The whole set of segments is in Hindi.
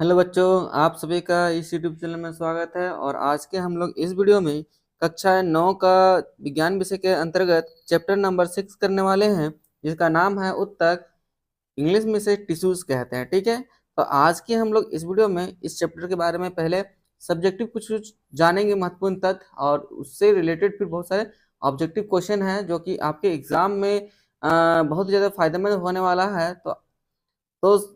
हेलो बच्चों, आप सभी का इस यूट्यूब चैनल में स्वागत है। और आज के हम लोग इस वीडियो में कक्षा 9 का विज्ञान विषय के अंतर्गत चैप्टर नंबर 6 करने वाले हैं, जिसका नाम है उत्तक। इंग्लिश में इसे टिश्यूज कहते हैं। ठीक है, तो आज के हम लोग इस वीडियो में इस चैप्टर के बारे में पहले सब्जेक्टिव कुछ कुछ जानेंगे, महत्वपूर्ण तथ्य, और उससे रिलेटेड फिर बहुत सारे ऑब्जेक्टिव क्वेश्चन हैं जो कि आपके एग्जाम में बहुत ज़्यादा फायदेमंद होने वाला है। तो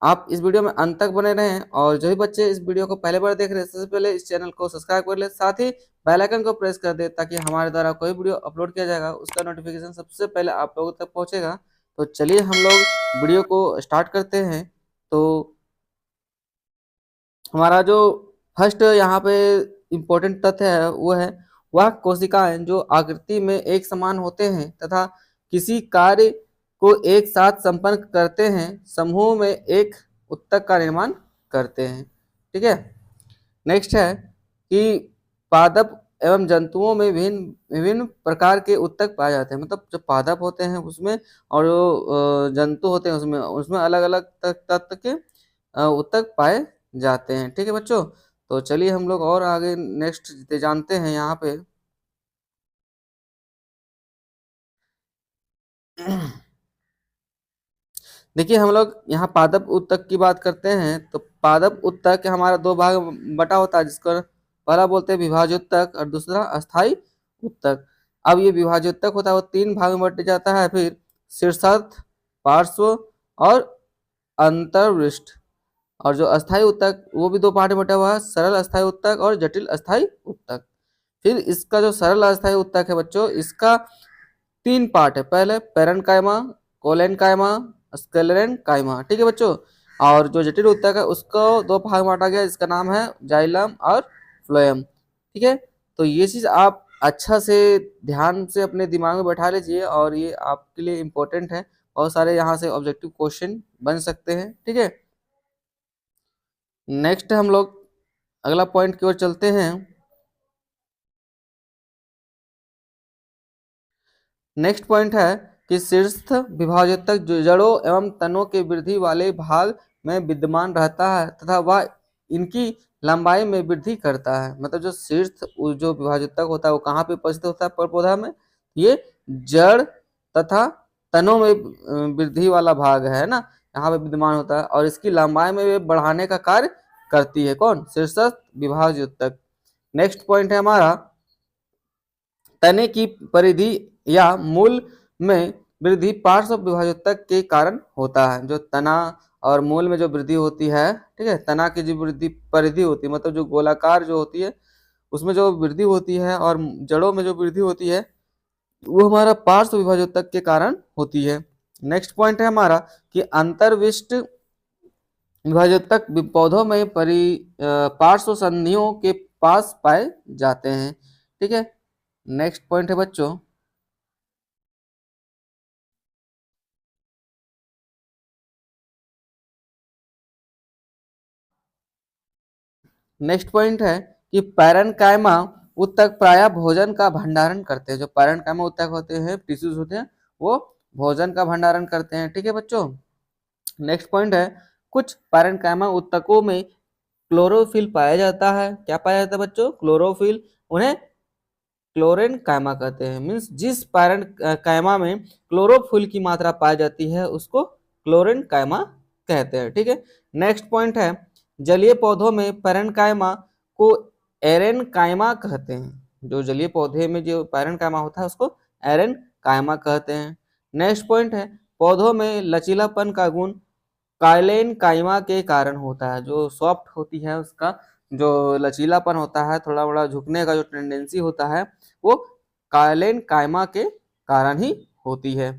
आप इस वीडियो में अंत तक बने रहें, और जो भी बच्चे इस वीडियो को पहले बार देख रहे हैं सबसे पहले इस चैनल को सब्सक्राइब कर ले, साथ ही बेल आइकन को प्रेस कर दे ताकि हमारे द्वारा कोई वीडियो अपलोड किया जाएगा उसका नोटिफिकेशन सबसे पहले आप लोगों तक पहुंचेगा। तो चलिए हम लोग वीडियो को स्टार्ट करते हैं। तो हमारा जो फर्स्ट यहाँ पे इम्पोर्टेंट तथ्य है वो है, वह कोशिकाएं जो आकृति में एक समान होते हैं तथा किसी कार्य को एक साथ संपन्न करते हैं, समूह में एक उत्तक का निर्माण करते हैं। ठीक है, नेक्स्ट है कि पादप एवं जंतुओं में विभिन्न विभिन्न प्रकार के उत्तक पाए जाते हैं। मतलब जो पादप होते हैं उसमें और जो जंतु होते हैं उसमें उसमें अलग अलग तत्व के उत्तक पाए जाते हैं। ठीक है बच्चों, तो चलिए हम लोग और आगे नेक्स्ट जानते हैं। यहाँ पे देखिए, हम लोग यहाँ पादप उत्तक की बात करते हैं। तो पादप उत्तक हमारा दो भाग बटा होता है, जिसको पहला बोलते हैं विभाज्य उत्तक और दूसरा अस्थाई उत्तक। अब ये विभाज्य उत्तक होता है वो तीन भाग में बट जाता है, फिर शीर्षस्थ, पार्श्व और अंतर्वृष्ट। और जो अस्थाई उत्तक वो भी दो पार्ट में बटा हुआ है, सरल अस्थाई उत्तक और जटिल अस्थाई उत्तक। फिर इसका जो सरल अस्थाई उत्तक है बच्चों, इसका तीन पार्ट है। पहले पेरेन्काइमा, कोलेनकाइमा, स्क्लेरेनकाइमा। ठीक है बच्चों, और जो जटिल उत्तक है उसको दो भाग में बांटा गया, जिसका नाम है जाइलम और फ्लोएम। ठीक है, तो ये चीज आप अच्छा से ध्यान से अपने दिमाग में बैठा लीजिए, और ये आपके लिए इम्पोर्टेंट है। बहुत सारे यहाँ से ऑब्जेक्टिव क्वेश्चन बन सकते हैं। ठीक है, नेक्स्ट हम लोग अगला पॉइंट की ओर चलते हैं। नेक्स्ट पॉइंट है कि शीर्ष विभाजक जड़ों एवं तनों के वृद्धि वाले भाग में विद्यमान रहता है तथा वह इनकी लंबाई में वृद्धि करता है। मतलब जो शीर्ष जो विभाजक होता है वो कहाँ पे उपस्थित होता है? पौधा में। ये जड़ तथा तनों में वृद्धि वाला भाग है ना, यहाँ पे विद्यमान होता है, और इसकी लंबाई में वे बढ़ाने का कार्य करती है। कौन? शीर्षस्थ विभाजक। नेक्स्ट पॉइंट है हमारा, तने की परिधि या मूल में वृद्धि पार्श्व विभाजक के कारण होता है। जो तना और मूल में जो वृद्धि होती है, ठीक है, तना की जो वृद्धि परिधि होती है, मतलब जो गोलाकार जो होती है उसमें जो वृद्धि होती है, और जड़ों में जो वृद्धि होती है वो हमारा पार्श्व विभाजक के कारण होती है। नेक्स्ट पॉइंट है हमारा कि अंतर्विष्ट विभाजक पौधों में पार्श्व संधियों के पास पाए जाते हैं। ठीक है, नेक्स्ट पॉइंट है बच्चों, नेक्स्ट पॉइंट है कि पैरेन्काइमा उत्तक प्रायः भोजन का भंडारण करते हैं। जो पैरेन्काइमा उत्तक होते हैं, टिश्यूज होते हैं, वो भोजन का भंडारण करते हैं। ठीक है बच्चों, नेक्स्ट पॉइंट है, कुछ पैरेन्काइमा उत्तकों में क्लोरोफिल पाया जाता है। क्या पाया जाता है बच्चों? क्लोरोफिल। उन्हें क्लोरेन कायमा कहते हैं। मीन्स जिस पैरेंट कायमा में क्लोरोफिल की मात्रा पाई जाती है उसको क्लोरेन कायमा कहते हैं। ठीक है, नेक्स्ट पॉइंट है, जलीय पौधों में पैरेंट कायमा को एरेन कायमा कहते हैं। जो जलीय पौधे में जो पैरेंट कायमा होता है उसको एरेन कायमा कहते हैं। नेक्स्ट पॉइंट है, पौधों में लचीलापन का गुण काइलेन काइमा के कारण होता है। जो सॉफ्ट होती है उसका जो लचीलापन होता है, थोड़ा बड़ा झुकने का जो टेंडेंसी होता है, वो काइलेन काइमा के कारण ही होती है।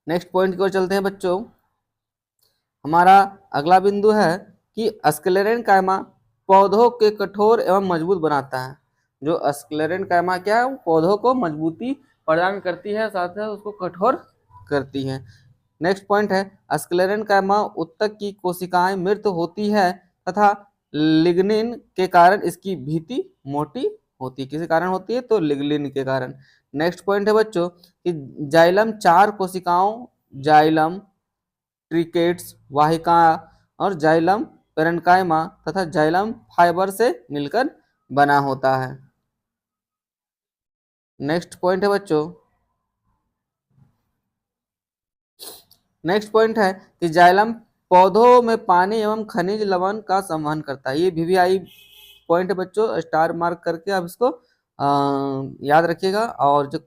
नेक्स्ट पॉइंट की ओर चलते हैं बच्चों। हमारा अगला बिंदु है कि स्क्लेरेन काइमा पौधों के कठोर एवं मजबूत बनाता है। जो स्क्लेरेन काइमा क्या है? पौधों को मजबूती प्रदान करती है, साथ ही उसको कठोर करती है। नेक्स्ट पॉइंट है, स्क्लेरेन कायमा उत्तक की कोशिकाएं मृत होती है तथा लिग्निन के कारण इसकी भित्ति मोटी होती है। किसी कारण होती है? तो लिग्निन के कारण। नेक्स्ट पॉइंट है बच्चों कि जाइलम चार कोशिकाओं, जाइलम, ट्रिकेट्स, वाहिका और जाइलम पेरेन्काइमा तथा जाइलम फाइबर से मिलकर बना होता है। नेक्स्ट पॉइंट है बच्चों, नेक्स्ट पॉइंट है कि जाइलम पौधों में पानी एवं खनिज लवण का संवहन करता है। ये वीवीआई पॉइंट है बच्चों, स्टार मार्क करके आप इसको याद रखिएगा। और जो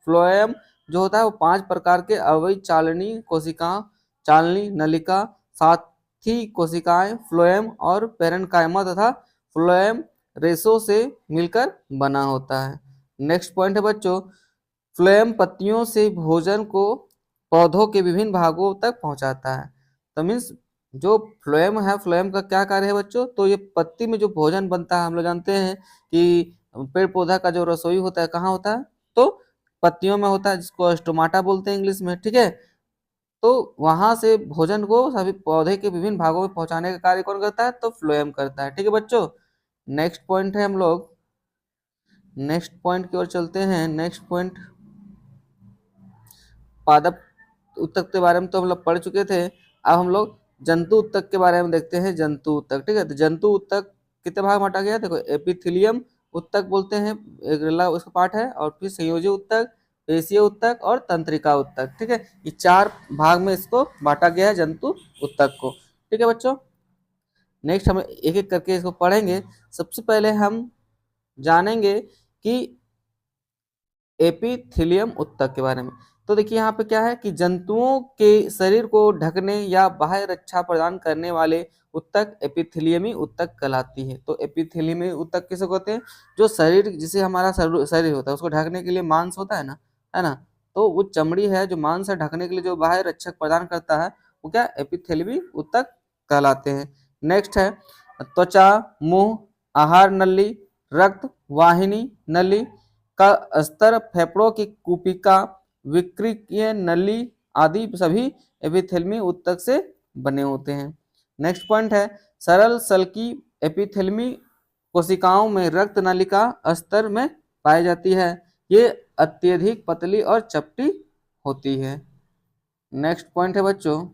फ्लोएम जो होता है वो 5 प्रकार के अवयवी चालनी कोशिका, चालनी नलिका, साथी कोशिकाएं, फ्लोएम और पेरेन्काइमा तथा फ्लोएम रेशो से मिलकर बना होता है। नेक्स्ट पॉइंट है बच्चों, फ्लोएम पत्तियों से भोजन को पौधों के विभिन्न भागों तक पहुंचाता है। तो मीन्स जो फ्लोएम है, फ्लोएम का क्या कार्य है बच्चों, तो ये पत्ती में जो भोजन बनता है, हम लोग जानते हैं कि पेड़ पौधा का जो रसोई होता है कहाँ होता है, तो पत्तियों में होता है, जिसको स्टोमाटा बोलते हैं इंग्लिश में, ठीक है। तो वहां से भोजन को सभी पौधे के विभिन्न भागों में पहुंचाने का कार्य कौन करता है, तो फ्लोएम करता है, ठीक है बच्चों। नेक्स्ट पॉइंट है, हम लोग नेक्स्ट पॉइंट की ओर चलते हैं। नेक्स्ट पॉइंट, पादप उत्तक के बारे में तो हम लोग पढ़ चुके थे। अब हम लोग जंतु उत्तक के बारे में देखते हैं, जंतु उत्तक, ठीक है। तो जंतु उत्तक कितने भाग में बांटा गया, देखो एपिथेलियम उत्तक बोलते हैं, अगला उसका पार्ट है, और फिर संयोजी उत्तक, पेशीय उत्तक और तंत्रिका उत्तक, ठीक है। ये 4 भाग में इसको बांटा गया है जंतु उत्तक को, ठीक है बच्चों। नेक्स्ट हम एक एक करके इसको पढ़ेंगे। सबसे पहले हम जानेंगे कि एपिथेलियम उत्तक के बारे में। तो देखिए यहाँ पे क्या है कि जंतुओं के शरीर को ढकने या बाह्य रक्षा प्रदान करने वाले उत्तक एपिथेलियमी उत्तक कहलाती है। तो एपिथेलियमी उत्तक किसे कहते हैं, जो शरीर, जिसे हमारा शरीर होता है उसको ढकने के लिए मांस होता है ना, तो वो चमड़ी है जो मांस है ढकने के लिए जो बाह्य रक्षक प्रदान करता है, वो क्या एपिथेलियमी उत्तक कहलाते हैं। नेक्स्ट है त्वचा, मुंह, आहार नली, रक्त वाहिनी नली का स्तर, फेफड़ों की कुपिका, विक्रिय नली आदि सभी एपिथेलियमी उत्तक से बने होते हैं। नेक्स्ट पॉइंट है सरल सल्की एपिथेलियमी कोशिकाओं में रक्त नलिका स्तर में पाई जाती है। ये अत्यधिक पतली और चपटी होती है। नेक्स्ट पॉइंट है बच्चों,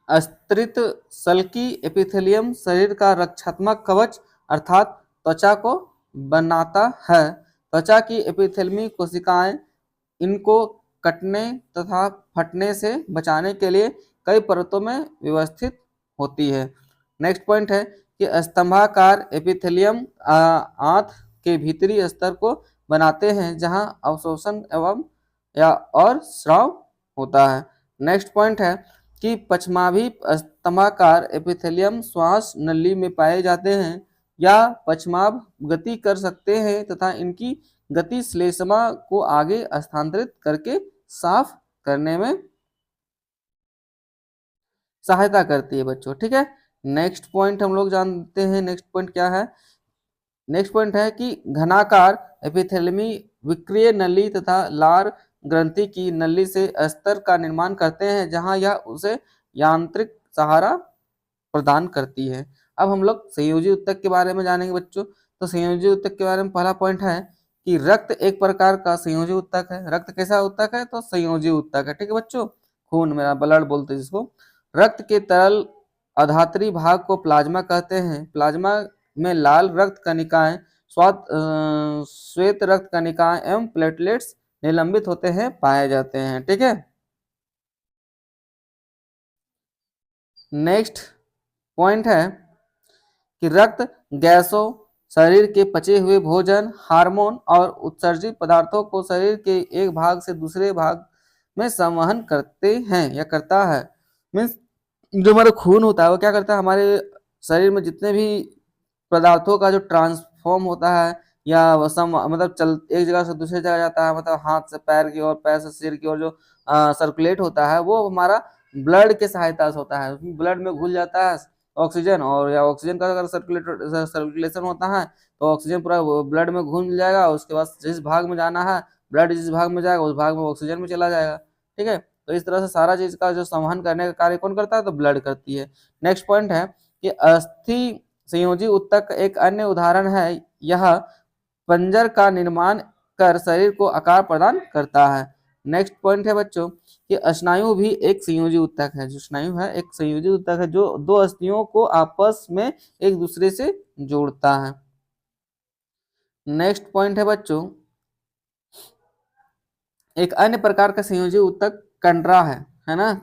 स्तृत सल्की एपिथेलियम शरीर का रक्षात्मक कवच अर्थात त्वचा को बनाता है। त्वचा की एपिथेलियमी कोशिकाएं इनको कटने तथा फटने से बचाने के लिए कई परतों में व्यवस्थित होती है। नेक्स्ट पॉइंट है कि स्तंभाकार एपिथेलियम आंत के भीतरी स्तर को बनाते हैं जहां अवशोषण एवं या और स्राव होता है। नेक्स्ट पॉइंट है कि पश्चाभी स्तंभाकार एपिथेलियम श्वास नली में पाए जाते हैं या पश्चाभ गति कर सकते हैं तथा इनकी गति श्लेष्मा को आगे स्थानांतरित करके साफ करने में सहायता करती है बच्चों, ठीक है। नेक्स्ट पॉइंट हम लोग जानते हैं, नेक्स्ट पॉइंट क्या है, नेक्स्ट पॉइंट है कि घनाकार एपिथेलियमी विक्रिय नली तथा लार ग्रंथि की नली से अस्तर का निर्माण करते हैं जहां यह उसे यांत्रिक सहारा प्रदान करती है। अब हम लोग संयोजी उत्तक के बारे में जानेंगे बच्चों। तो संयोजी उत्तक के बारे में पहला पॉइंट है कि रक्त एक प्रकार का संयोजी उत्तक है। रक्त कैसा उत्तक है, तो संयोजी उत्तक है, ठीक है बच्चों। खून, मेरा ब्लड बोलते हैं जिसको। रक्त के तरल अधात्री भाग को प्लाज्मा कहते हैं। प्लाज्मा में लाल रक्त कणिकाएं, श्वेत रक्त कणिकाएं एवं प्लेटलेट्स निलंबित होते हैं पाए जाते हैं, ठीक है। नेक्स्ट पॉइंट है कि रक्त गैसों, शरीर के पचे हुए भोजन, हार्मोन और उत्सर्जित पदार्थों को शरीर के एक भाग से दूसरे भाग में संवहन करते हैं या करता है। मीन्स जो हमारा खून होता है वो क्या करता है, हमारे शरीर में जितने भी पदार्थों का जो ट्रांसफॉर्म होता है या मतलब चल एक जगह से दूसरी जगह जाता है, मतलब हाथ से पैर की ओर, पैर से सिर की ओर जो सर्कुलेट होता है वो हमारा ब्लड के सहायता से होता है। उसमें ब्लड में घुल जाता है ऑक्सीजन, और या ऑक्सीजन का अगर सर्कुलेशन होता है तो ऑक्सीजन पूरा ब्लड में घुल जाएगा। उसके बाद जिस भाग में जाना है, ब्लड जिस भाग में जाएगा उस भाग में ऑक्सीजन में चला जाएगा, ठीक है। तो इस तरह से सारा चीज का जो संवहन करने का कार्य कौन करता है, तो ब्लड करती है। नेक्स्ट पॉइंट है कि अस्थि संयोजी उत्तक एक अन्य उदाहरण है। यह पंजर का निर्माण कर शरीर को आकार प्रदान करता है। नेक्स्ट पॉइंट है बच्चों कि स्नायु भी एक संयोजी ऊतक है। जो स्नायु है एक संयोजी ऊतक है जो दो अस्थियों को आपस में एक दूसरे से जोड़ता है। नेक्स्ट पॉइंट है बच्चों, एक अन्य प्रकार का संयोजी ऊतक कंडरा है ना।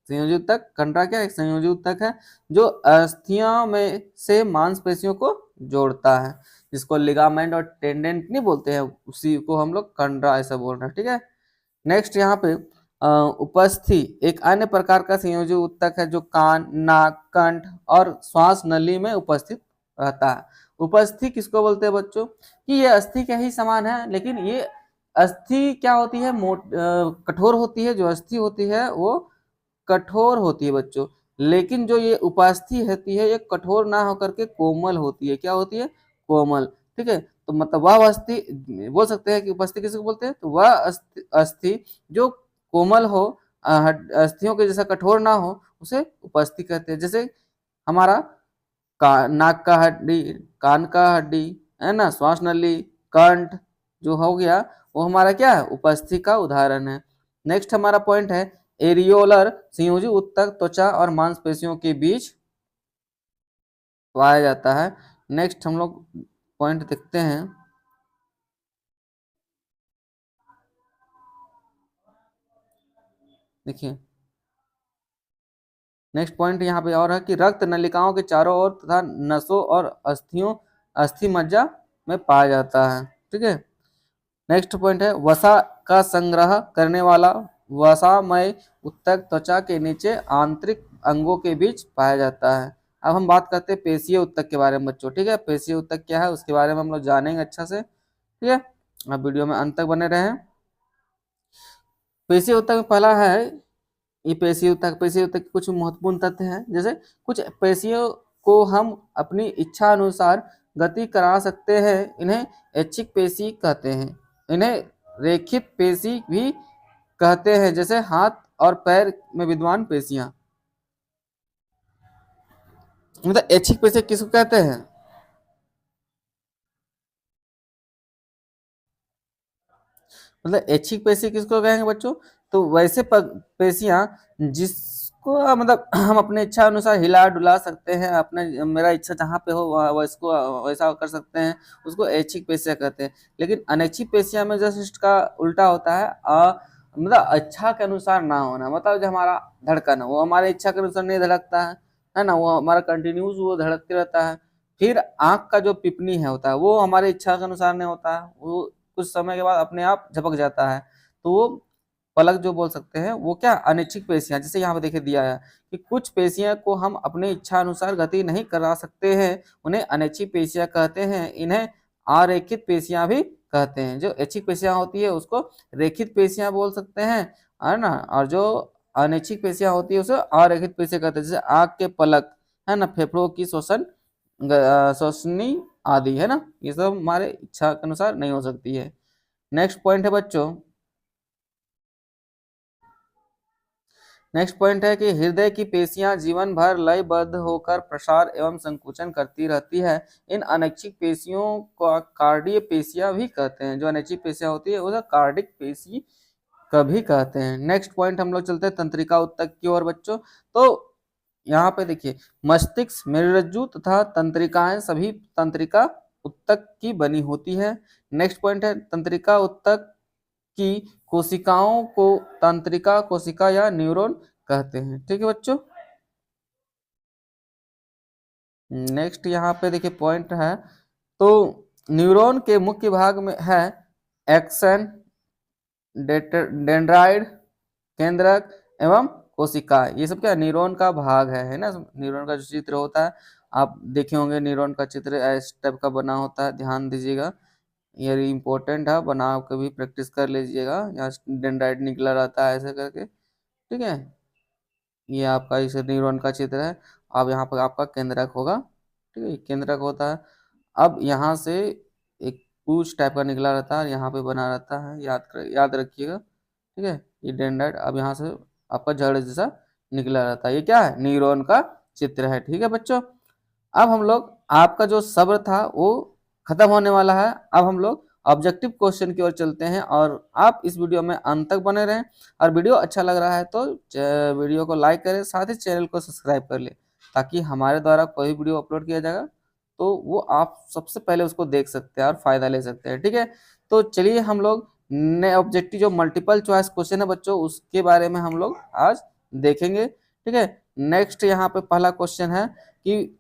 संयोजी ऊतक कंडरा क्या है? एक संयोजी ऊतक है जो अस्थियों में से मांसपेशियों को जोड़ता है, जिसको लिगामेंट और टेंडेंट नहीं बोलते हैं, उसी को हम लोग कंडरा ऐसा बोल रहे हैं, ठीक है। नेक्स्ट यहाँ पे उपस्थि एक अन्य प्रकार का संयोजी ऊतक है जो कान, नाक, कंठ और श्वास नली में उपस्थित रहता है। उपस्थि किसको बोलते हैं बच्चों? कि ये अस्थि के ही समान है, लेकिन ये अस्थि क्या होती है? कठोर होती है। जो अस्थि होती है वो कठोर होती है बच्चों, लेकिन जो ये उपास्थि होती है ये कठोर ना होकर के कोमल होती है। क्या होती है? कोमल, ठीक है। तो मतलब वह अस्थि बोल सकते हैं कि उपस्थि किसको बोलते हैं? तो वह अस्थि जो कोमल हो, अस्थियों के जैसा कठोर ना हो, उसे उपस्थि कहते हैं। जैसे हमारा नाक का हड्डी, कान का हड्डी, है ना, श्वास नली, कंठ जो हो गया वो हमारा क्या है? उपस्थि का उदाहरण है। नेक्स्ट हमारा पॉइंट है एरियोलर संयोजी ऊतक त्वचा और मांसपेशियों के बीच पाया जाता है। नेक्स्ट हम लोग पॉइंट देखते हैं। देखिए नेक्स्ट पॉइंट यहाँ पे और है कि रक्त नलिकाओं के चारों ओर तथा नसों और अस्थि मज्जा में पाया जाता है, ठीक है। नेक्स्ट पॉइंट है वसा का संग्रह करने वाला वसामय ऊतक त्वचा के नीचे आंतरिक अंगों के बीच पाया जाता है। अब हम बात करते हैं पेशीय ऊतक के बारे में बच्चों, ठीक है। पेशीय ऊतक क्या है उसके बारे में हम लोग जानेंगे अच्छा से, ठीक है। अब वीडियो में अंत तक बने रहें। पेशीय ऊतक में पहला है ये पेशी ऊतक के कुछ महत्वपूर्ण तथ्य हैं। जैसे कुछ पेशियों को हम अपनी इच्छा अनुसार गति करा सकते हैं, इन्हें ऐच्छिक पेशी कहते हैं। इन्हें रेखित पेशी भी कहते हैं, जैसे हाथ और पैर में विद्यमान पेशियां। मतलब ऐच्छिक पेशी किसको कहते हैं? मतलब ऐच्छिक पेशी किसको कहेंगे बच्चों? तो वैसे पेशियां जिसको मतलब हम अपने इच्छा अनुसार हिला डुला सकते हैं, अपने मेरा इच्छा जहाँ पे हो वैसको वैसा कर सकते हैं, उसको ऐच्छिक पेशियां कहते हैं। लेकिन अनैच्छिक पेशियां में जस्ट इसका उल्टा होता है, मतलब इच्छा के अनुसार ना होना। मतलब जो हमारा धड़कन है वो हमारे इच्छा के अनुसार नहीं धड़कता है ना, वो हमारा कंटिन्यूस वो धड़कते रहता है। फिर आंख का जो पिपनी है होता है वो हमारे इच्छा के अनुसार नहीं होता है, वो कुछ समय के बाद अपने आप झपक जाता है। तो वो पलक जो बोल सकते हैं वो क्या? अनैच्छिक पेशियां। जैसे यहाँ पे देखिए दिया है कि कुछ पेशियां को हम अपने इच्छा अनुसार गति नहीं करा सकते हैं, उन्हें अनैच्छिक पेशियां कहते हैं। इन्हें अरेखित पेशियां भी कहते हैं। जो ऐच्छिक पेशियां होती है उसको रेखित पेशियां बोल सकते हैं, है ना। और जो अनैच्छिक पेशियां होती है उसे अरेखित पेशियां कहते हैं। जैसे आग के पलक, है ना, फेफड़ों की शोषणी आदि, है ना, ये सब हमारे इच्छा के अनुसार नहीं हो सकती है। नेक्स्ट पॉइंट है बच्चों, नेक्स्ट पॉइंट है कि हृदय की पेशियां जीवन भर लयबद्ध होकर प्रसार एवं संकुचन करती रहती है। इन अनैच्छिक पेशियों को कार्डिय पेशियां भी कहते हैं। जो अनैच्छिक पेशियां होती है उसे कार्डिक पेशी कभी कहते हैं। नेक्स्ट पॉइंट हम लोग चलते हैं तंत्रिका ऊतक की ओर बच्चों। तो यहाँ पे देखिए मस्तिष्क, मेरुरज्जु तथा तंत्रिकाएं सभी तंत्रिका ऊतक की बनी होती है। नेक्स्ट पॉइंट है तंत्रिका ऊतक की कोशिकाओं को तंत्रिका कोशिका या न्यूरॉन कहते हैं, ठीक है बच्चों। नेक्स्ट यहाँ पे देखिए पॉइंट है, तो न्यूरॉन के मुख्य भाग में है एक्सन, डेंड्राइड, केंद्रक एवं कोशिका। ये सब क्या न्यूरॉन का भाग है ना। न्यूरॉन का जो चित्र होता है आप देखे होंगे, न्यूरॉन का चित्र इस टाइप का बना होता है, ध्यान दीजिएगा, ये इम्पोर्टेंट है, बना के भी प्रैक्टिस कर लीजिएगा। यहाँ डेंड्राइट निकला रहता है ऐसे करके, ठीक है। ये आपका इस न्यूरॉन का चित्र है। अब यहाँ पर आपका केंद्रक होगा, ठीक है, केंद्रक होता है। अब यहाँ से एक पूछ टाइप का निकला रहता है, यहाँ पे बना रहता है, याद रखिएगा, ठीक है। ये डेंड्राइट अब यहाँ से आपका जड़ जैसा निकला रहता है, ये क्या है? न्यूरॉन का चित्र है, ठीक है बच्चों। अब हम लोग आपका जो सब्र था वो खत्म होने वाला है। अब हम लोग ऑब्जेक्टिव क्वेश्चन की ओर चलते हैं और आप इस वीडियो में अंत तक बने रहें। और वीडियो अच्छा लग रहा है तो वीडियो को लाइक करें, साथ ही चैनल को सब्सक्राइब कर लें, ताकि हमारे द्वारा कोई वीडियो अपलोड किया जाएगा तो वो आप सबसे पहले उसको देख सकते हैं और फायदा ले सकते हैं। ठीक है, तो चलिए हम लोग नए ऑब्जेक्टिव जो मल्टीपल चॉइस क्वेश्चन है बच्चों, उसके बारे में हम लोग आज देखेंगे। ठीक है, नेक्स्ट यहाँ पे पहला क्वेश्चन है कि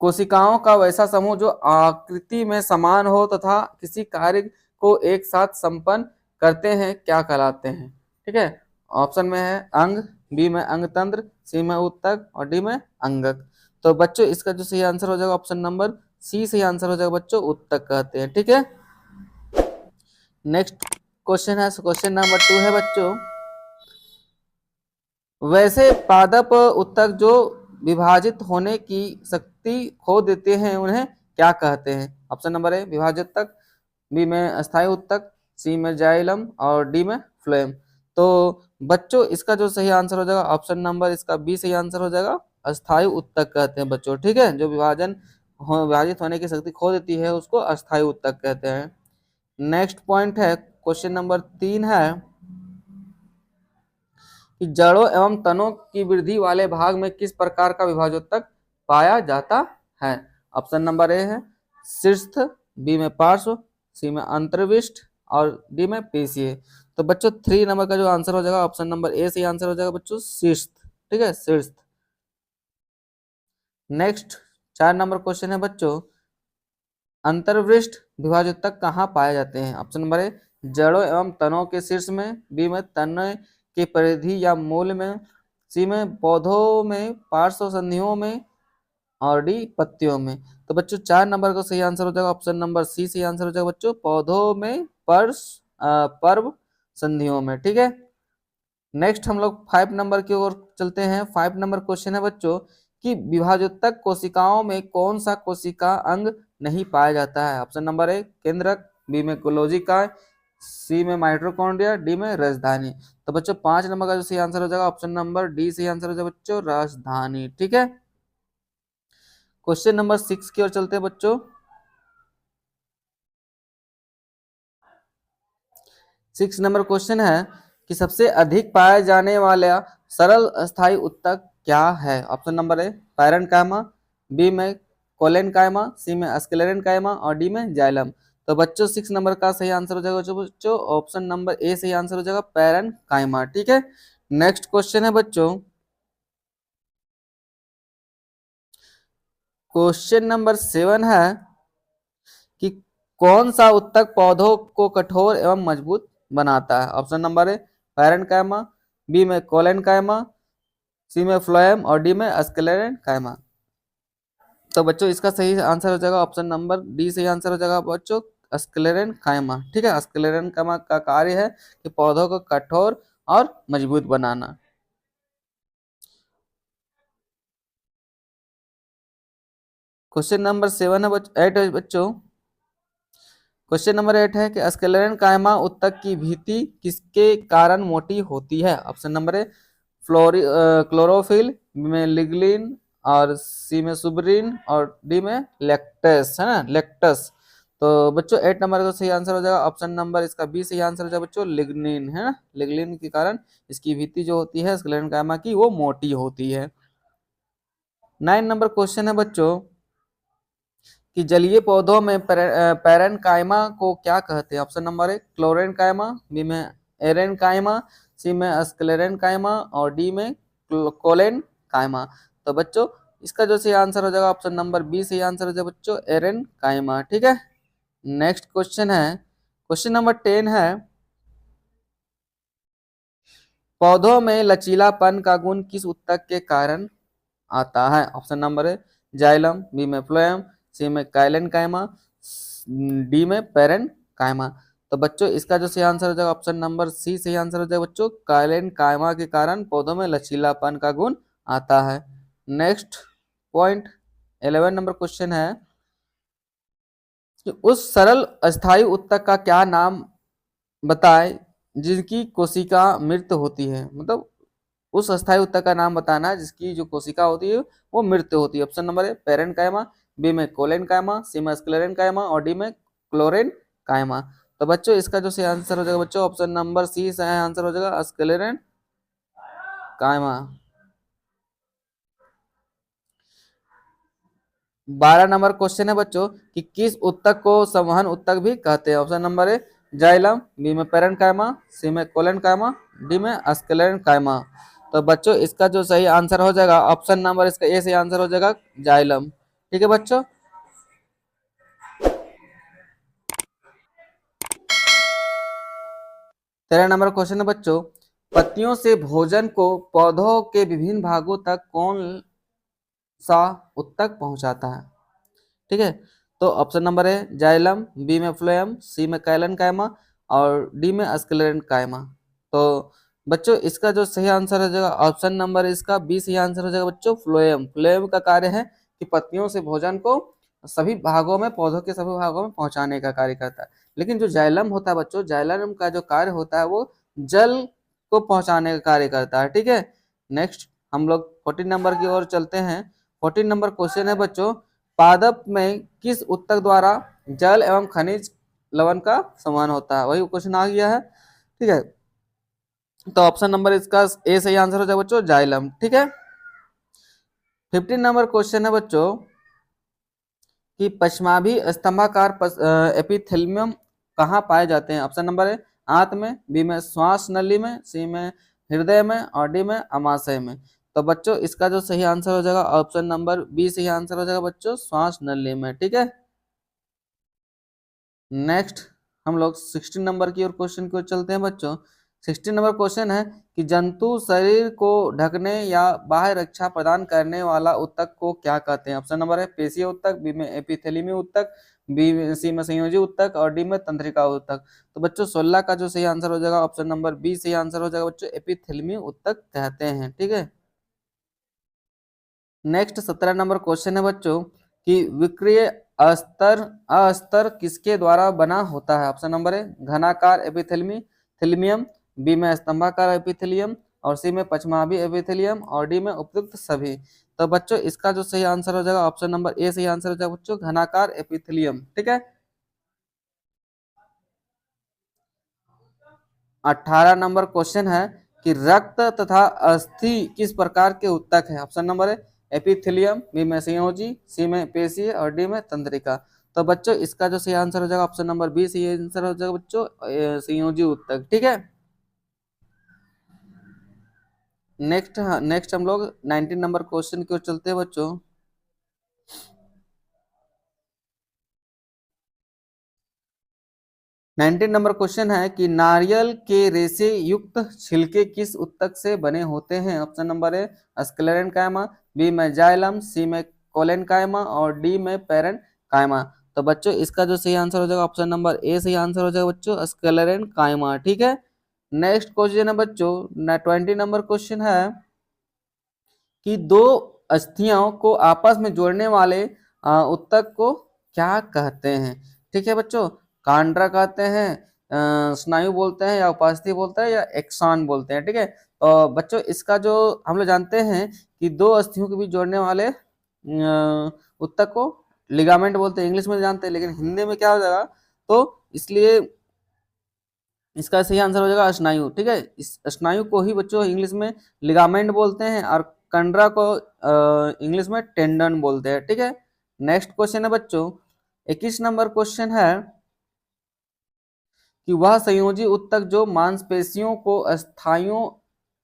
कोशिकाओं का वैसा समूह जो आकृति में समान हो तथा किसी कार्य को एक साथ संपन्न करते हैं क्या कहलाते हैं। ठीक है, ऑप्शन में है अंग, बी में अंगतंत्र, सी में उत्तक और डी में अंगक। तो बच्चों इसका जो सही आंसर हो जाएगा ऑप्शन नंबर सी सही आंसर हो जाएगा बच्चों, उत्तक कहते हैं। ठीक है, नेक्स्ट क्वेश्चन है, क्वेश्चन नंबर 2 है बच्चों, वैसे पादप उत्तक जो विभाजित होने की शक्ति खो देते हैं उन्हें क्या कहते हैं। ऑप्शन नंबर ए विभाजित तक, बी में अस्थायी उत्तक, सी में जाइलम और डी में फ्लोएम। तो बच्चों इसका जो सही आंसर हो जाएगा ऑप्शन नंबर इसका बी सही आंसर हो जाएगा, अस्थायी उत्तक कहते हैं बच्चों। ठीक है, जो विभाजित होने की शक्ति खो देती है उसको अस्थायी उत्तक कहते हैं। नेक्स्ट पॉइंट है, क्वेश्चन नंबर 3 है कि जड़ों एवं तनों की वृद्धि वाले भाग में किस प्रकार का विभाजोत्तक पाया जाता है। ऑप्शन नंबर ए है शीर्ष, बी में पार्श्व, सी में अंतर्विष्ट और डी में पेशीय। तो बच्चों 3 नंबर का जो आंसर हो जाएगा ऑप्शन नंबर ए से आंसर हो जाएगा बच्चों शीर्ष। ठीक है, शीर्ष। नेक्स्ट 4 नंबर क्वेश्चन है बच्चों, अंतर्विष्ट विभाजोत्तक कहाँ पाए जाते हैं। ऑप्शन नंबर ए जड़ों एवं तनों के शीर्ष में, बी में तने की परिधि या मूल में, सी में पौधों में पार्श्व संधियों में और डी पत्तियों में। तो बच्चों 4 नंबर का सही आंसर हो जाएगा ऑप्शन नंबर सी सही आंसर हो जाएगा बच्चों, पौधों में पर्व संधियों में। ठीक है, नेक्स्ट हम लोग 5 नंबर की ओर चलते हैं। 5 नंबर क्वेश्चन है बच्चों कि विभाजोत्तक कोशिकाओं में कौन सा कोशिका अंग नहीं पाया जाता है। ऑप्शन नंबर ए केंद्रक, बी में कोलोजिका, सी में माइटोकॉन्ड्रिया, डी में राजधानी। तो बच्चों 5 नंबर का जो सही आंसर हो जाएगा ऑप्शन नंबर डी सही आंसर हो जाएगा बच्चों, राजधानी। ठीक है, क्वेश्चन नंबर 6 की ओर चलते हैं बच्चों। 6 नंबर क्वेश्चन है कि सबसे अधिक पाया जाने वाला सरल अस्थायी उत्तक क्या है। Option number A parenchyma, B में कोलेनकाइमा, सी में स्क्लेरेनकाइमा और डी में जाइलम। तो बच्चों 6 नंबर का सही आंसर हो जाएगा बच्चों ऑप्शन नंबर ए सही आंसर हो जाएगा पैरेन्काइमा। ठीक है, नेक्स्ट क्वेश्चन है बच्चों, क्वेश्चन नंबर 7 है कि कौन सा उत्तक पौधों को कठोर एवं मजबूत बनाता है। Option number A parenchyma, B में कोलेनकाइमा, सी में फ्लोएम और डी में स्क्लेरेनकाइमा। तो बच्चों इसका सही आंसर हो जाएगा ऑप्शन नंबर डी सही आंसर हो जाएगा बच्चों, स्क्लेरेनकाइमा। ठीक है, स्क्लेरेनकाइमा का कार्य है कि पौधों को कठोर और मजबूत बनाना। क्वेश्चन नंबर 8 है बच्चों, क्वेश्चन नंबर 8 है कि स्क्लेरेनकाइमा उत्तक की भित्ति किसके कारण मोटी होती है। Option number A chlorophyll, B में लिग्निन और सी में सुबरीन और डी में लेक्टस, है ना, लेक्टस। तो बच्चों 8 नंबर का सही आंसर हो जाएगा ऑप्शन नंबर इसका बी सही आंसर हो जाएगा बच्चों, लिग्निन, है ना, लिग्निन के कारण इसकी भित्ति जो होती है स्क्लेरेनकाइमा की वो मोटी होती है। 9 नंबर क्वेश्चन है बच्चों कि जलीय पौधों में पैरेन्काइमा को क्या कहते हैं। Option number A chlorenchyma, B में एरेनकाइमा, सी में स्क्लेरेनकाइमा और डी में कोलेनकाइमा। तो बच्चों इसका जो सही आंसर हो जाएगा ऑप्शन नंबर बी सही आंसर हो जाएगा बच्चों, एरेनकाइमा। ठीक है, नेक्स्ट क्वेश्चन है, क्वेश्चन नंबर 10 है पौधों में लचीलापन का गुण किस उत्तक के कारण आता है। Option number A xylem, B में फ्लोएम, सी में काइलेनकाइमा, डी में पैरेन्काइमा। तो बच्चों इसका जो सही आंसर हो जाएगा ऑप्शन नंबर सी सही आंसर हो जाएगा बच्चों, काइलेनकाइमा के कारण पौधों में लचीलापन का गुण आता है। नेक्स्ट पॉइंट 11 नंबर क्वेश्चन है कि उस सरल अस्थायी उत्तक का क्या नाम बताए जिनकी कोशिका मृत होती है। मतलब उस अस्थायी उत्तक का नाम बताना है जिसकी जो कोशिका होती है वो मृत होती है। Option number A parenchyma, B में कोलेन कायमा, सी में स्क्लेरेन कायमा और डी में क्लोरेन कायमा। तो बच्चों इसका जो सही आंसर हो जाएगा बच्चों ऑप्शन नंबर सी सही आंसर हो जाएगा स्क्लेरेन कायमा। 12 नंबर क्वेश्चन है बच्चों कि किस उत्तक को संवहन उत्तक भी कहते हैं। Option number A xylem, B में पेरेन्काइमा, सी में कोलेनकाइमा, डी में स्क्लेरेनकाइमा। तो बच्चों इसका जो सही आंसर हो जाएगा ऑप्शन नंबर इसका ए सही आंसर हो जाएगा जाइलम। ठीक है बच्चों। तेरह नंबर क्वेश्चन है बच्चों पत्तियों से भोजन को पौधों के विभिन्न भागों तक कौन सा उत्तक पहुंचाता है। ठीक है, तो ऑप्शन नंबर है जाइलम, बी में फ्लोएम, सी में कैलन कायमा और डी में स्क्लेरन कायमा। तो बच्चों इसका जो सही आंसर हो जाएगा ऑप्शन नंबर इसका बी सही आंसर हो जाएगा बच्चों फ्लोएम। फ्लोएम का कार्य है कि पत्तियों से भोजन को सभी भागों में पौधों के सभी भागों में पहुंचाने का कार्य करता है। लेकिन जो जाइलम होता है बच्चों, जाइलम का जो कार्य होता है वो जल को पहुंचाने का कार्य करता है। ठीक है, नेक्स्ट हम लोग 14 नंबर की ओर चलते हैं। 14 नंबर क्वेश्चन है बच्चों पादप में किस उत्तक द्वारा जल एवं खनिज लवण का समान होता है। वही क्वेश्चन आ गया है। ठीक है, तो ऑप्शन नंबर इसका ए सही आंसर हो जाएगा बच्चों जाइलम। ठीक है, 15 नंबर क्वेश्चन है बच्चों कि पश्चमाभी स्तंभाकार एपिथेलियम कहाँ पाए जाते हैं। ऑप्शन नंबर है आंत में, बी में श्वास नली में, सी में हृदय में और डी में अमाशय में। तो बच्चों इसका जो सही आंसर हो जाएगा ऑप्शन नंबर बी सही आंसर हो जाएगा बच्चों श्वास नली में। ठीक है, नेक्स्ट हम लोग 16 नंबर की ओर क्वेश्चन की ओर चलते हैं बच्चों। 16 नंबर क्वेश्चन है कि जंतु शरीर को ढकने या बाह्य रक्षा प्रदान करने वाला उत्तक को क्या कहते हैं। ऑप्शन नंबर है पेशीय उत्तक, बी में एपिथेलियमी उत्तक, बी सी में संयोजी उत्तक और डी में तंत्रिका उत्तक। तो बच्चों 16 का जो सही आंसर हो जाएगा ऑप्शन नंबर बी सही आंसर हो जाएगा बच्चों एपिथेलियमी उत्तक कहते हैं। ठीक है, नेक्स्ट 17 नंबर क्वेश्चन है बच्चों कि विक्रिय अस्तर अस्तर किसके द्वारा बना होता है। ऑप्शन नंबर है घनाकार एपिथेलियमी थेलियम, बी में स्तंभाकार एपिथेलियम और सी में पचमाभी एपिथेलियम और डी में उपयुक्त सभी। तो बच्चों इसका जो सही आंसर हो जाएगा ऑप्शन नंबर ए सही आंसर हो जाएगा बच्चों घनाकार एपिथेलियम। ठीक है, 18 नंबर क्वेश्चन है कि रक्त तथा अस्थि किस प्रकार के उत्तक है। ऑप्शन नंबर है एपिथेलियम, बी में संयोजी, सी में पेशीय और डी में तंत्रिका। तो बच्चों इसका जो सही आंसर हो जाएगा ऑप्शन नंबर बी सही आंसर हो जाएगा बच्चों संयोजी उत्तक। ठीक है, नेक्स्ट हम लोग 19 नंबर क्वेश्चन की ओर चलते हैं बच्चों। 19 नंबर क्वेश्चन है कि नारियल के रेशे युक्त छिलके किस उत्तक से बने होते हैं। ऑप्शन नंबर है स्क्लेरन कायमा, बी में जाइलम, सी में कोलेन कायमा और डी में पेरन कायमा। तो बच्चों इसका जो सही आंसर हो जाएगा ऑप्शन नंबर ए सही आंसर हो जाएगा बच्चों स्क्लेरन कायमा। ठीक है, नेक्स्ट क्वेश्चन है बच्चों 20 नंबर क्वेश्चन है कि दो अस्थियों को आपस में जोड़ने वाले उत्तक को क्या कहते हैं। ठीक है बच्चों, कांड्रा कहते हैं, स्नायु बोलते हैं या उपास्थि बोलते हैं या एक्सान बोलते हैं। ठीक है, तो बच्चों इसका जो हम लोग जानते हैं कि दो अस्थियों के बीच जोड़ने वाले उत्तक को लिगामेंट बोलते हैं, इंग्लिश में जानते हैं, लेकिन हिंदी में क्या हो जाएगा तो इसलिए इसका सही आंसर हो जाएगा स्नायु। ठीक है, इस स्नायु को ही बच्चों इंग्लिश में लिगामेंट बोलते हैं और कंडरा को इंग्लिश में टेंडन बोलते हैं। ठीक है, नेक्स्ट क्वेश्चन है बच्चों 21 नंबर क्वेश्चन है कि वह संयोजी उत्तक जो मांसपेशियों को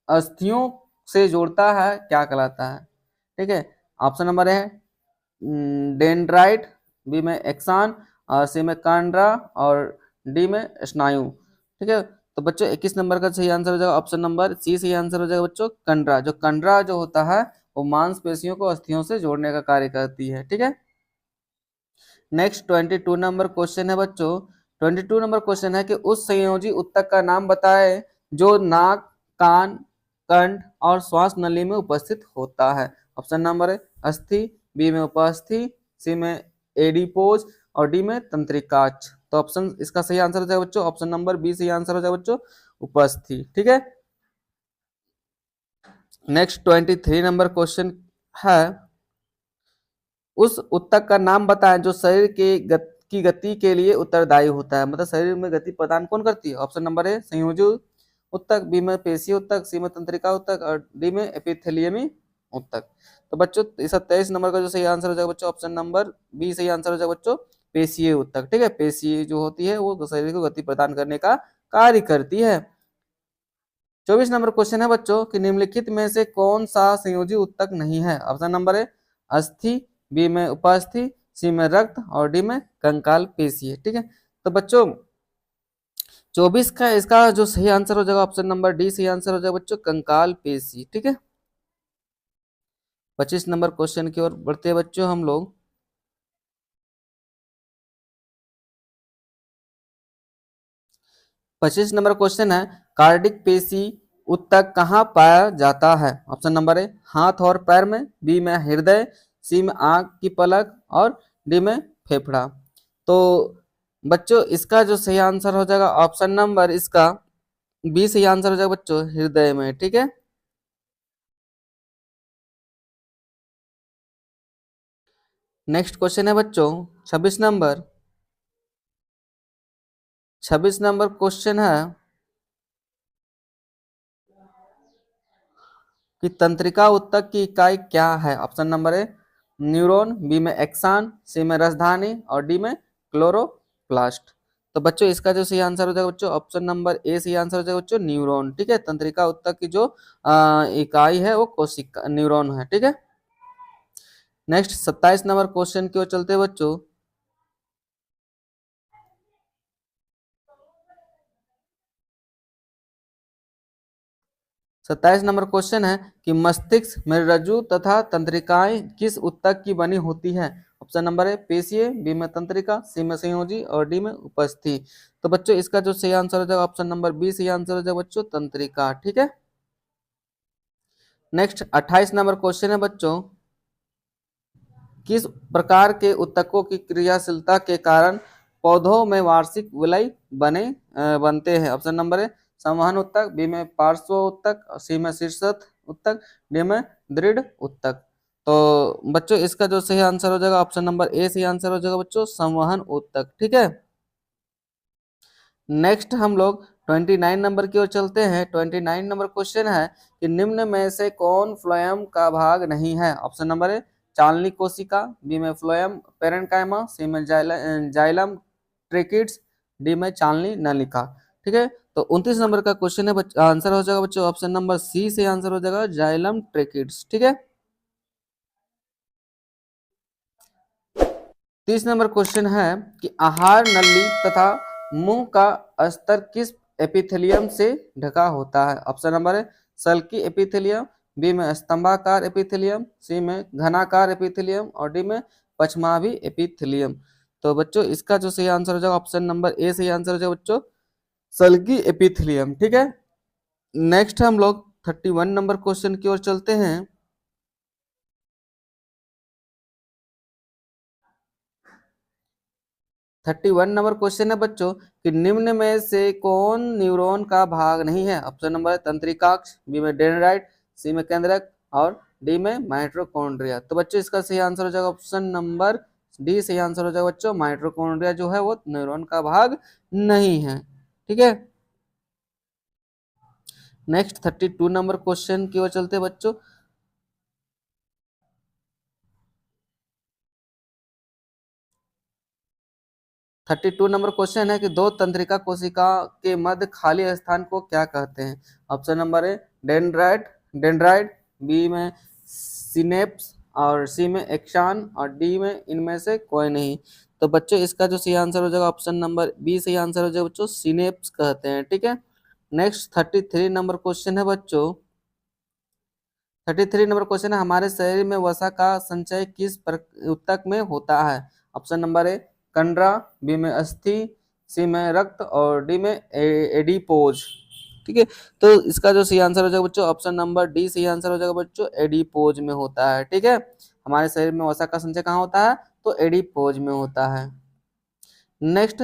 अस्थियों से जोड़ता है क्या कहलाता है। ठीक है, ऑप्शन नंबर है डेंड्राइट, बी में एक्सान और सी में कांड्रा और डी में स्नायु। ठीक है, तो बच्चों 21 नंबर का सही आंसर हो जाएगा ऑप्शन नंबर सी सही आंसर हो जाएगा बच्चों कंडरा। जो कंडरा जो होता है वो मांसपेशियों को अस्थियों से जोड़ने का कार्य करती है। ठीक है, नेक्स्ट 22 नंबर क्वेश्चन है बच्चों। 22 नंबर क्वेश्चन है कि उस संयोजी उत्तक का नाम बताएं जो नाक, कान, कंठ और श्वास नली में उपस्थित होता है। ऑप्शन नंबर है अस्थि, बी में उपास्थि, सी में एडिपोज और डी में तंत्रिकाक्ष। तो ऑप्शन इसका सही आंसर हो जाएगा बच्चों ऑप्शन नंबर बी सही आंसर हो जाएगा बच्चों उपस्थि। ठीक है, नेक्स्ट 23 नंबर क्वेश्चन है उस ऊतक का नाम बताएं जो शरीर के की गति के लिए उत्तरदायी होता है। मतलब शरीर में गति प्रदान कौन करती है? ऑप्शन नंबर ए संयोजी ऊतक, बी में पेशीय ऊतक, सी में तंत्रिका ऊतक और डी में एपिथेलियमी ऊतक। तो बच्चों इस 23 नंबर का जो सही आंसर हो जाएगा बच्चों ऑप्शन नंबर बी सही आंसर हो जाएगा बच्चों, पेशीय ऊतक। ठीक है, पेशीय जो होती है वो शरीर को गति प्रदान करने का कार्य करती है। 24 नंबर क्वेश्चन है बच्चों कि निम्नलिखित में से कौन सा संयोजी ऊतक नहीं है? ऑप्शन नंबर ए अस्थि, बी में उपास्थि, सी में रक्त और डी में कंकाल पेशी। ठीक है, तो बच्चों 24 का इसका जो सही आंसर हो जाएगा ऑप्शन नंबर डी सही आंसर हो जाएगा बच्चों, कंकाल पेशी। ठीक है, 25 नंबर क्वेश्चन की ओर बढ़ते हैं बच्चों हम लोग। 25 नंबर क्वेश्चन है कार्डिक पेशी ऊतक कहाँ पाया जाता है? ऑप्शन नंबर ए हाथ और पैर में, बी में हृदय, सी में आंख की पलक और डी में फेफड़ा। तो बच्चों इसका जो सही आंसर हो जाएगा ऑप्शन नंबर इसका बी सही आंसर हो जाएगा बच्चों, हृदय में। ठीक है, नेक्स्ट क्वेश्चन है बच्चों 26 नंबर। 26 नंबर क्वेश्चन है कि तंत्रिका ऊतक की इकाई क्या है? Option number A neuron, B में एक्सान, सी में राजधानी और डी में क्लोरोप्लास्ट। तो बच्चों इसका जो सही आंसर हो जाएगा बच्चों ऑप्शन नंबर ए सही आंसर हो जाएगा बच्चों, न्यूरॉन। ठीक है, तंत्रिका ऊतक की जो इकाई है वो कोशिका न्यूरॉन है। ठीक है, नेक्स्ट 27 नंबर क्वेश्चन की ओर चलते हैं बच्चों। 27 नंबर क्वेश्चन है कि मस्तिष्क में रज्जु तथा तंत्रिकाएं किस ऊतक की बनी होती है? ऑप्शन नंबर ए पेशीय, बी में तंत्रिका, सी में संयोजी और डी में उपस्थि। तो बच्चों इसका जो सही आंसर हो जाएगा ऑप्शन नंबर बी सही आंसर हो जाएगा बच्चों, तंत्रिका। ठीक है, नेक्स्ट 28 नंबर क्वेश्चन है बच्चों किस प्रकार के ऊतकों की क्रियाशीलता के कारण पौधों में वार्षिक विलय बनते हैं? ऑप्शन नंबर ए संवहन ऊतक, बी में पार्श्व ऊतक, सी में शीर्षस्थ ऊतक, डी में दृढ़ ऊतक। तो बच्चों इसका जो सही आंसर हो जाएगा ऑप्शन नंबर ए सही आंसर हो जाएगा बच्चों, संवहन ऊतक। ठीक है, नेक्स्ट हम लोग 29 नंबर की ओर चलते हैं। 29 नंबर क्वेश्चन है कि निम्न में से कौन फ्लोएम का भाग नहीं है? ऑप्शन नंबर ए चालनी कोशिका, बी में फ्लोएम पेरेन्काइमा, सी में जाइलम ट्रेकिड्स, डी में चालनी नलिका। ठीक है, तो 29 नंबर का क्वेश्चन है आंसर हो जाएगा बच्चों ऑप्शन नंबर सी से आंसर हो जाएगा, जाइलम ट्रेकिड्स। ठीक है, 30 नंबर क्वेश्चन है कि आहार नली तथा मुंह का स्तर किस एपिथेलियम से ढका होता है? ऑप्शन नंबर है सल्की एपिथेलियम, बी में स्तंभाकार एपिथेलियम, सी में घनाकार एपिथेलियम और डी में पछमावी एपिथेलियम। तो बच्चों इसका जो सही आंसर हो जाएगा ऑप्शन नंबर ए सही आंसर हो जाएगा बच्चों, सल्की एपिथेलियम। ठीक है, नेक्स्ट हम लोग 31 नंबर क्वेश्चन की ओर चलते हैं। 31 नंबर क्वेश्चन है बच्चों कि निम्न में से कौन न्यूरॉन का भाग नहीं है? ऑप्शन नंबर तंत्रिकाक्ष, बी में डेंड्राइट, सी में केंद्रक और डी में माइटोकॉन्ड्रिया। तो बच्चों इसका सही आंसर हो जाएगा ऑप्शन नंबर डी सही आंसर हो जाएगा बच्चों, माइटोकॉन्ड्रिया जो है वो न्यूरॉन का भाग नहीं है। ठीक है, नेक्स्ट 32 नंबर क्वेश्चन की ओर चलते हैं बच्चों। 32 नंबर क्वेश्चन है कि दो तंत्रिका कोशिका के मध्य खाली स्थान को क्या कहते हैं? Option number A dendrite dendrite, B में सिनेप्स और सी में एक्सान और डी में इनमें से कोई नहीं। तो बच्चों इसका जो सही आंसर हो जाएगा ऑप्शन नंबर बी सही आंसर हो जाएगा बच्चों, सिनेप्स कहते हैं। ठीक है, नेक्स्ट 33 नंबर क्वेश्चन है बच्चों। 33 नंबर क्वेश्चन है हमारे शरीर में वसा का संचय किस ऊतक में होता है? ऑप्शन नंबर ए कंडरा, बी में अस्थि, सी में रक्त और डी में एडिपोज। ठीक है, तो इसका जो सही आंसर हो जाएगा बच्चों ऑप्शन नंबर डी सही आंसर हो जाएगा बच्चों, एडिपोज में होता है। ठीक है, हमारे शरीर में वसा का संचय कहाँ होता है? तो एडिपोज में होता है। नेक्स्ट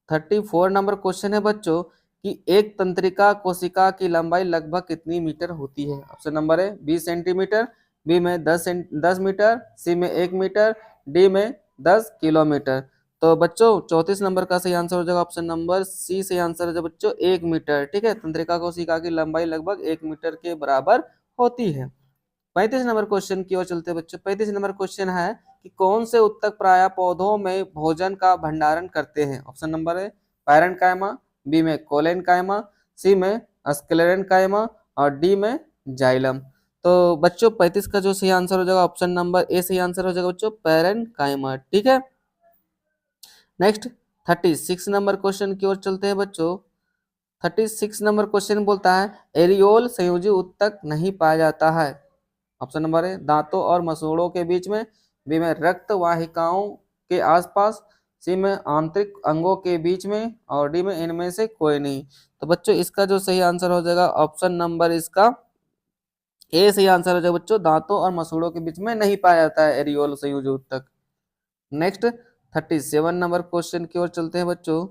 34 नंबर क्वेश्चन है बच्चों कि एक तंत्रिका कोशिका की लंबाई लगभग कितनी मीटर होती है? Option number A 20 centimetre, B में 10 मीटर, सी में 1 मीटर, डी में 10 किलोमीटर। तो बच्चों 34 नंबर का सही आंसर हो जाएगा ऑप्शन नंबर सी सही आंसर हो जाएगा बच्चों 1 मीटर। ठीक है, तंत्रिका कोशिका की लंबाई लगभग 1 मीटर के बराबर होती है। 35 नंबर क्वेश्चन की ओर चलते हैं बच्चों। 35 नंबर क्वेश्चन है कि कौन से उत्तक प्राय पौधों में भोजन का भंडारण करते हैं। ऑप्शन नंबर है पैरेन्काइमा, बी में कोलेनकाइमा, सी में स्क्लेरेन्काइमा और डी में जाइलम। तो बच्चों 35 का जो सही आंसर हो जाएगा ऑप्शन नंबर ए सही आंसर हो जाएगा बच्चों पैरेन्काइमा। ठीक है, नेक्स्ट 36 नंबर क्वेश्चन की ओर चलते हैं बच्चों। 36 नंबर क्वेश्चन बोलता है एरियोल संयोजी उत्तक नहीं पाया जाता है। ऑप्शन नंबर है दांतों और मसूड़ों के बीच में, बी में रक्त वाहिकाओं के आसपास, सी में आंतरिक अंगों के बीच में और डी में इनमें से कोई नहीं। तो बच्चों इसका जो सही आंसर हो जाएगा ऑप्शन नंबर इसका ए सही आंसर हो जाएगा बच्चों दांतों और मसूड़ों के बीच में नहीं पाया जाता है एरियोल संयोजी उत्तक। नेक्स्ट 37 नंबर क्वेश्चन की ओर चलते हैं बच्चों।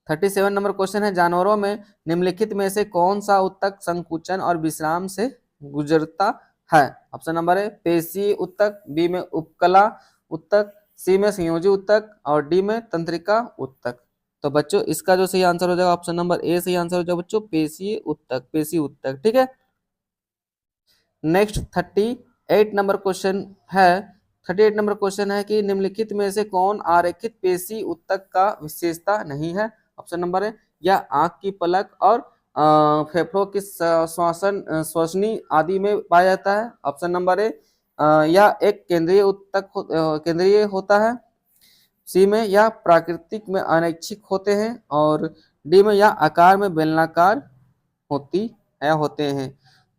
37 नंबर क्वेश्चन है जानवरों में निम्नलिखित में से कौन सा उत्तक संकुचन और विश्राम से गुजरता है। ऑप्शन नंबर है पेशी उत्तक, बी में उपकला उत्तक, सी में संयोजी उत्तक और डी में तंत्रिका उत्तक। तो बच्चों इसका जो सही आंसर हो जाएगा ऑप्शन नंबर ए सही आंसर हो जाएगा बच्चों पेशी उत्तक, पेशी उत्तक। ठीक है, नेक्स्ट 38 नंबर क्वेश्चन है। 38 नंबर क्वेश्चन है कि निम्नलिखित में से कौन आरेखित पेशी उत्तक का विशेषता नहीं है। ऑप्शन नंबर है या आंख की पलक और फेफड़ों की श्वसनी आदि में पाया जाता है। ऑप्शन नंबर है या एक केंद्रीय उत्तक केंद्रीय होता है, सी में या प्राकृतिक में अनैच्छिक होते हैं और डी में या आकार में बेलनाकार होती है होते हैं।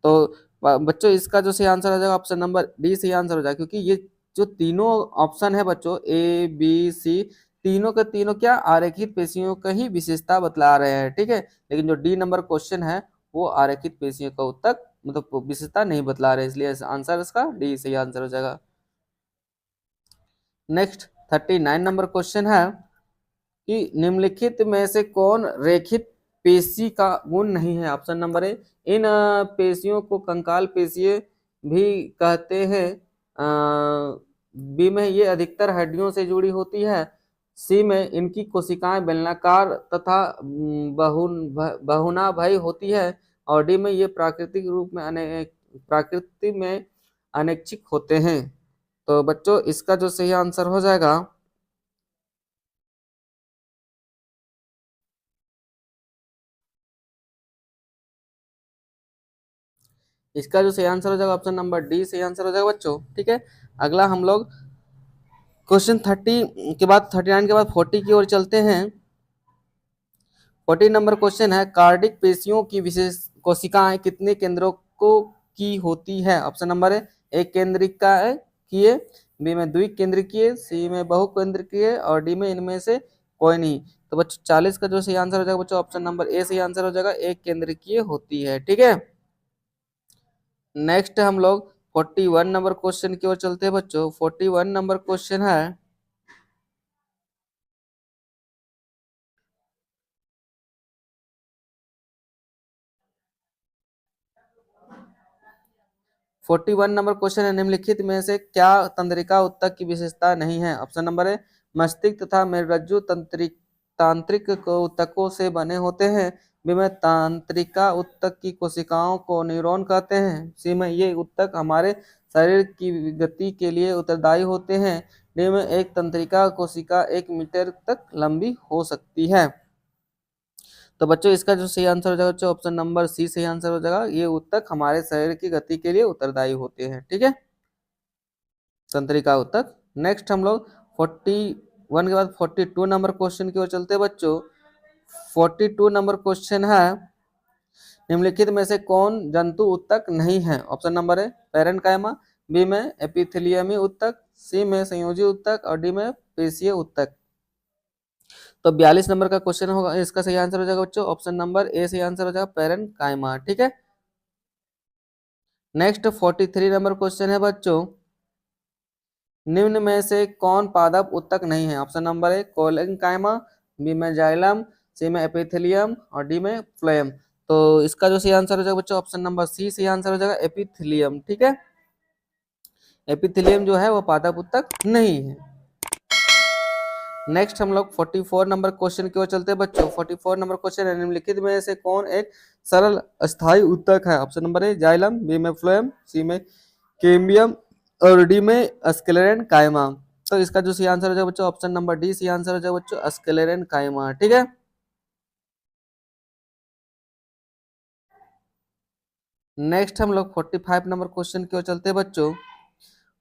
तो बच्चों इसका जो सही आंसर हो जाएगा ऑप्शन नंबर डी सही आंसर हो जाएगा, क्योंकि ये जो तीनों ऑप्शन है बच्चों ए बी सी तीनों के तीनों क्या आरेखित पेशियों का ही विशेषता बतला रहे हैं। ठीक है, लेकिन जो डी नंबर क्वेश्चन है वो आरेखित पेशियों का उत्तक मतलब विशेषता नहीं बतला रहे, इसलिए आंसर इसका डी सही आंसर हो जाएगा। नेक्स्ट 39 नंबर क्वेश्चन है कि निम्नलिखित में से कौन रेखित पेशी का गुण नहीं है। ऑप्शन नंबर है इन पेशियों को कंकाल पेशियां भी कहते हैं, बी में ये अधिकतर हड्डियों से जुड़ी होती है, सी में इनकी कोशिकाएं बेलनाकार तथा बहुना भई होती है और डी में ये प्राकृतिक रूप में प्राकृति में अनैच्छिक होते हैं। तो बच्चों इसका जो सही आंसर हो जाएगा इसका जो सही आंसर हो जाएगा ऑप्शन नंबर डी सही आंसर हो जाएगा बच्चों। ठीक है, अगला हम लोग क्वेश्चन 30 के बाद 39 के बाद 40 की ओर चलते हैं। 40 नंबर क्वेश्चन है कार्डिक पेशियों की विशेष कोशिकाएं कितने केंद्रों को की होती है। ऑप्शन नंबर है एक केंद्रिकीय, बी में द्विकेंद्रिकीय, सी में बहुकेंद्रिकीय और डी में इनमें से कोई नहीं। तो बच्चों 40 का जो सही आंसर हो जाएगा बच्चों ऑप्शन नंबर ए सही आंसर हो जाएगा एक केंद्रिकीय होती है। ठीक है, नेक्स्ट हम लोग 41 नंबर क्वेश्चन की ओर चलते हैं बच्चों। 41 नंबर क्वेश्चन है 41 नंबर क्वेश्चन है निम्नलिखित में से क्या तंत्रिका उत्तक की विशेषता नहीं है। ऑप्शन नंबर है मस्तिष्क तथा मेरुरज्जु तांत्रिक उत्तकों से बने होते हैं, बी में तांत्रिका उत्तक की कोशिकाओं को न्यूरॉन कहते हैं, सी में ये उत्तक हमारे शरीर की गति के लिए उत्तरदायी होते हैं, डी में एक तंत्रिका कोशिका 1 मीटर तक लंबी हो सकती है। तो बच्चों इसका जो सही आंसर हो जाएगा बच्चों ऑप्शन नंबर सी सही आंसर हो जाएगा, ये उत्तक हमारे शरीर की गति के लिए उत्तरदायी होते हैं। ठीक है, तंत्रिका उत्तक। नेक्स्ट हम लोग 41 के बाद 42 नंबर क्वेश्चन की ओर चलते हैं बच्चों। 42 नंबर क्वेश्चन है निम्नलिखित में से कौन जंतु उत्तक नहीं है। ऑप्शन नंबर है पैरेन्काइमा, बी में एपिथेलियमी उत्तक, सी में संयोजी उत्तक और डी में पेशीय उत्तक। तो 42 नंबर का क्वेश्चन होगा, इसका सही आंसर हो जाएगा बच्चों ऑप्शन नंबर ए सही आंसर हो जाएगा पैरेन्काइमा। ठीक है, नेक्स्ट 43 नंबर क्वेश्चन है बच्चों निम्न में से कौन पादप उत्तक नहीं है? Option number A collenchyma, B में जाइलम, सी में एपिथेलियम और डी में फ्लोएम। तो इसका जो सही आंसर हो जाएगा बच्चों ऑप्शन नंबर सी सही आंसर हो जाएगा, एपिथेलियम। ठीक है, एपिथेलियम जो है वो पादप उत्तक नहीं है। नेक्स्ट हम लोग 44 नंबर क्वेश्चन की ओर चलते हैं बच्चों। 44 नंबर क्वेश्चन है, निम्नलिखित में से कौन एक सरल अस्थायी उत्तक है? Option number A xylem, B में फ्लोएम, सी में केम्बियम और डी में स्क्लेरेन कायमा। तो इसका जो सही आंसर हो जाएगा बच्चों ऑप्शन नंबर डी सही आंसर हो जाएगा बच्चों, स्क्लेरेन कायमा। ठीक है, नेक्स्ट हम लोग 45 नंबर क्वेश्चन की ओर चलते हैं बच्चों।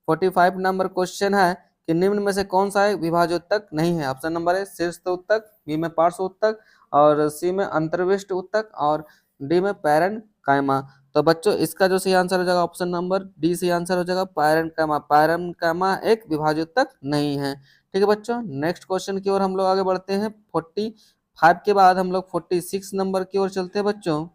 45 नंबर क्वेश्चन है कि निम्न में से कौन सा एक विभाजोत्तक नहीं है? ऑप्शन नंबर ए शीर्ष उत्तक, बी में पार्श्व उत्तक और सी में अंतर्विष्ट उत्तक और डी में पैरन कायमा। तो बच्चों इसका जो सही आंसर हो जाएगा ऑप्शन नंबर डी सही आंसर हो जाएगा, पैरन कायमा। पैरन कायमा एक विभाजोत्तक नहीं है। ठीक है बच्चों, नेक्स्ट क्वेश्चन की ओर हम लोग आगे बढ़ते हैं। 45 के बाद हम लोग 46 नंबर की ओर चलते हैं बच्चों।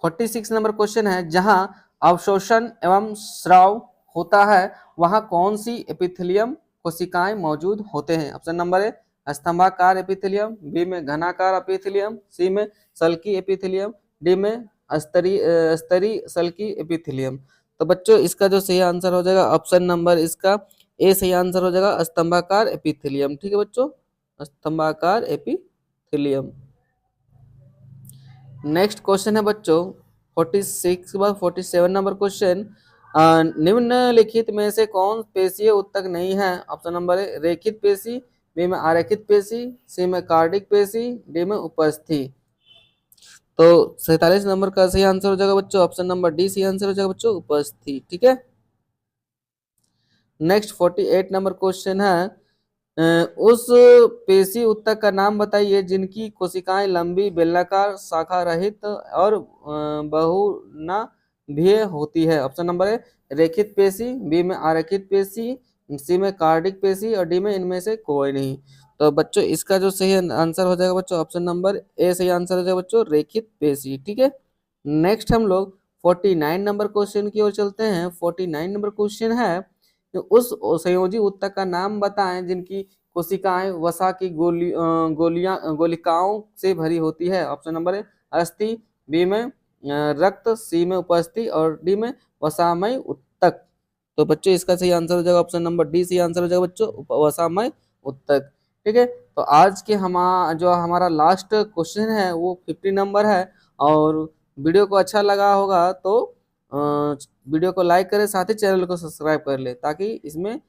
46 नंबर क्वेश्चन है, जहां अवशोषण एवं स्राव होता है वहां कौन सी एपिथेलियम कोशिकाएं मौजूद होते हैं? ऑप्शन नंबर ए स्तंभाकार एपिथेलियम, बी में घनाकार एपिथेलियम, सी में सल्की एपिथेलियम, डी में स्तरी सल्की एपिथेलियम। तो बच्चों इसका जो सही आंसर हो जाएगा ऑप्शन नंबर इसका ए सही आंसर हो जाएगा, स्तंभाकार एपिथेलियम। ठीक है बच्चों, स्तंभाकार एपिथेलियम। नेक्स्ट क्वेश्चन है बच्चों 46 के बाद 47 नंबर क्वेश्चन, निम्नलिखित में से कौन पेशीय उत्तक नहीं है? ऑप्शन नंबर ए रेखित पेशी, बी में आरेखित पेशी, सी में कार्डिक पेशी, डी में उपस्थि। तो 47 नंबर का सही आंसर हो जाएगा बच्चों ऑप्शन नंबर डी सही आंसर हो जाएगा बच्चों, उपस्थि। ठीक है, नेक्स्ट 48 नंबर क्वेश्चन है, उस पेशी उत्तक का नाम बताइए जिनकी कोशिकाएं लंबी बेलनाकार शाखा रहित और बहुनाभिय होती है। ऑप्शन नंबर ए रेखित पेशी, बी में आरेखित पेशी, सी में कार्डिक पेशी और डी में इनमें से कोई नहीं। तो बच्चों इसका जो सही आंसर हो जाएगा बच्चों ऑप्शन नंबर ए सही आंसर हो जाएगा बच्चों, रेखित पेशी। ठीक है, नेक्स्ट हम लोग 49 नंबर क्वेश्चन की ओर चलते हैं। 49 नंबर क्वेश्चन है, तो उस संयोजी उत्तक का नाम बताएं जिनकी कोशिकाएं वसा की गोलिकाओं से भरी होती है। ऑप्शन नंबर ए अस्थि, बी में रक्त, सी में उपस्थि और डी में वसामय उत्तक। तो बच्चों इसका सही आंसर हो जाएगा ऑप्शन नंबर डी सही आंसर हो जाएगा बच्चों, वसामय उत्तक। ठीक है, तो आज के हमारा लास्ट क्वेश्चन है वो 50 नंबर है। और वीडियो को अच्छा लगा होगा तो वीडियो को लाइक करें, साथ ही चैनल को सब्सक्राइब कर ले ताकि इसमें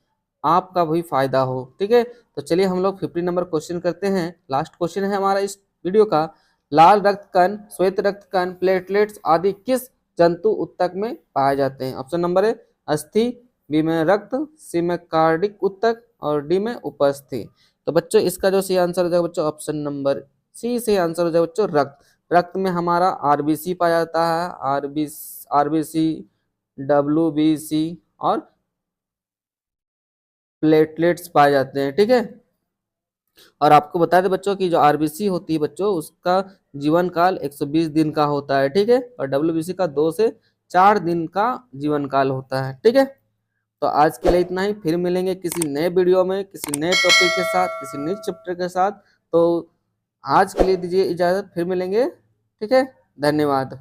आपका भी फायदा हो। ठीक है, तो चलिए हम लोग 50 नंबर क्वेश्चन करते हैं। लास्ट क्वेश्चन है हमारा इस वीडियो का, लाल रक्त कण, श्वेत रक्त कण, प्लेटलेट्स आदि किस जंतु उत्तक में पाए जाते हैं? ऑप्शन नंबर ए अस्थि, बी में रक्त, सी में कार्डिक उत्तक और डी में उपस्थि। तो बच्चों इसका जो सही आंसर हो जाएगा बच्चों ऑप्शन नंबर सी से आंसर हो जाएगा बच्चों, रक्त। रक्त में हमारा आरबीसी पाया जाता है, आरबीसी, डब्ल्यूबीसी और प्लेटलेट्स पाए जाते हैं। ठीक है, और आपको बता दें बच्चों की जो आरबीसी होती है बच्चों उसका जीवन काल 120 दिन का होता है। ठीक है, और डब्ल्यूबीसी का 2 से 4 दिन का जीवन काल होता है। ठीक है, तो आज के लिए इतना ही, फिर मिलेंगे किसी नए वीडियो में किसी नए टॉपिक के साथ, किसी नए चैप्टर के साथ। तो आज के लिए दीजिए इजाजत, फिर मिलेंगे। ठीक है, धन्यवाद।